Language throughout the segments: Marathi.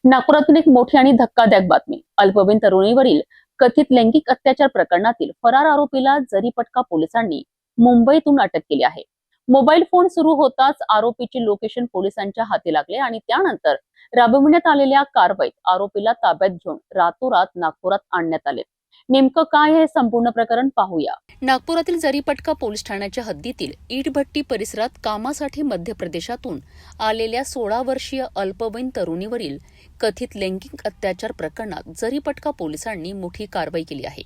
नागपुरातून एक मोठी आणि धक्कादायक बातमी. अल्पवयीन तरुणीवरील कथित लैंगिक अत्याचार प्रकरणातील फरार आरोपीला जरीपटका पोलिसांनी मुंबईतून अटक केली आहे. मोबाईल फोन सुरू होताच आरोपीचे लोकेशन पोलिसांच्या हाती लागले आणि त्यानंतर राबविण्यात आलेल्या कारवाईत आरोपीला ताब्यात घेऊन रातोरात नागपुरात आणण्यात आले. नेमकं काय हे संपूर्ण प्रकरण पाहूया. नागपुरातील जरीपटका पोलीस ठाण्याच्या हद्दीतील इटभट्टी परिसरात कामासाठी मध्य प्रदेशातून आलेल्या 16 वर्षीय अल्पवयीन तरुणीवरील कथित लैंगिक अत्याचार प्रकरणात जरीपटका पोलिसांनी मोठी कारवाई केली आहे.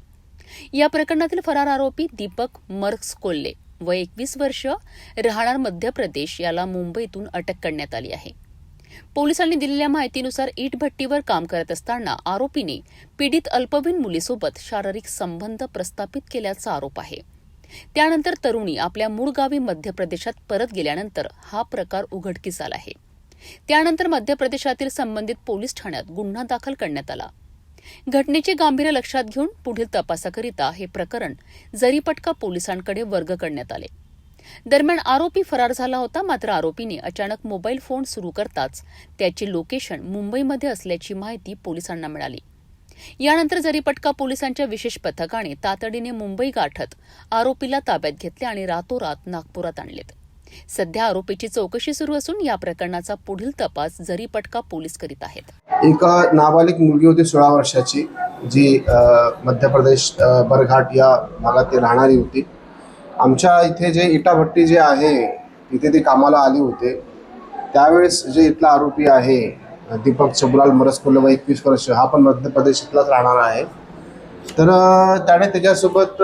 या प्रकरणातील फरार आरोपी दीपक मर्क्स कोल्हे वय 21 वर्ष, राहणार मध्य प्रदेश, याला मुंबईतून अटक करण्यात आली आहे. पोलिसांनी दिलेल्या माहितीनुसार इटभट्टीवर काम करत असताना आरोपीने पीडित अल्पवयीन मुलीसोबत शारीरिक संबंध प्रस्थापित केल्याचा आरोप आहे. त्यानंतर तरुणी आपल्या मूळ गावी मध्य प्रदेशात परत गेल्यानंतर हा प्रकार उघडकीस आला आहे. त्यानंतर मध्य प्रदेशातील संबंधित पोलीस ठाण्यात गुन्हा दाखल करण्यात आला. घटनेचे गांभीर्य लक्षात घेऊन पुढील तपासाकरिता हे प्रकरण जरीपटका पोलिसांकडे वर्ग करण्यात आले. दरम्यान आरोपी फरार झाला होता, मात्र आरोपीने अचानक मोबाईल फोन सुरू करताच त्याचे लोकेशन मुंबईमध्ये असल्याची माहिती पोलिसांना मिळाली. यानंतर जरीपटका पोलिसांच्या विशेष पथकाने तातडीने मुंबई गाठत आरोपीला ताब्यात घेतले आणि रातोरात नागपुरात आणलेत. सध्या आरोपीची चौकशी सुरू असून या प्रकरणाचा पुढील तपास जरीपटका पोलीस करीत आहेत. एक नाबालिक मुलगी होती 16 वर्षाची, जी मध्य प्रदेश बरघाट या भागात राहणारी होती. आमच्या इथे जे इटाभट्टी जे आहे तिथे ती कामाला आली होते. त्यावेळेस जे इथला आरोपी आहे दीपक चबुलाल मर्क्स कोल्हे वय 21 वर्ष, हा पण मध्य प्रदेशातलाच राहणार आहे. तर त्याने त्याच्यासोबत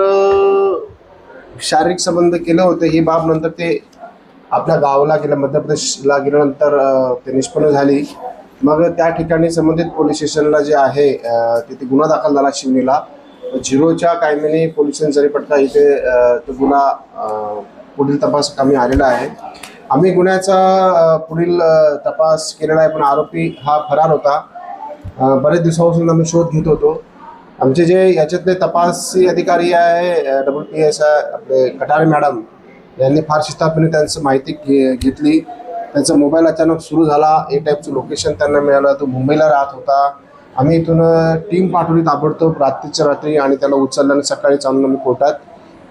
शारीरिक संबंध केले होते. ही बाब नंतर ते आपल्या गावाला गेल्या, मध्य प्रदेशला गेल्यानंतर ते निष्पन्न झाली. मग त्या ठिकाणी संबंधित पोलीस स्टेशनला जे आहे तिथे गुन्हा दाखल झाला शिवनीला. 0च्या कायद्याने पोलिसांनी जरीपटका इथे तो गुन्हा पुढील तपास आम्ही आलेला आहे. आम्ही गुन्ह्याचा पुढील तपास केलेला आहे, पण आरोपी हा फरार होता. बरेच दिवसापासून आम्ही शोध घेत होतो. आमचे जे याच्यातले तपासी अधिकारी आहे WPS आपले कटारे मॅडम, यांनी फार शिस्तापणे त्यांचं माहिती घेतली. त्यांचा मोबाईल अचानक सुरू झाला. ए टाईपचं लोकेशन त्यांना मिळालं. तो मुंबईला राहत होता. आम्ही इथून टीम पाठवली ताबडतोब रात्रीच्या रात्री आणि त्याला उचललं आणि सकाळी चालून आम्ही कोर्टात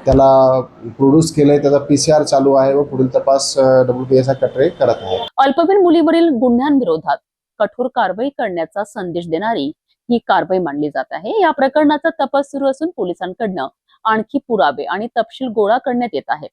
त्याला प्रोड्यूस केलंय. त्याचा PCR चालू आहे व पुढील तपास WPS कटरे करत आहे. अल्पवयीन मुलीवरील गुन्ह्यांविरोधात कठोर कारवाई करण्याचा संदेश देणारी ही कारवाई मानली जात आहे. या प्रकरणाचा तपास सुरू असून पोलिसांकडनं आणखी पुरावे आणि तपशील गोळा करण्यात येत आहे.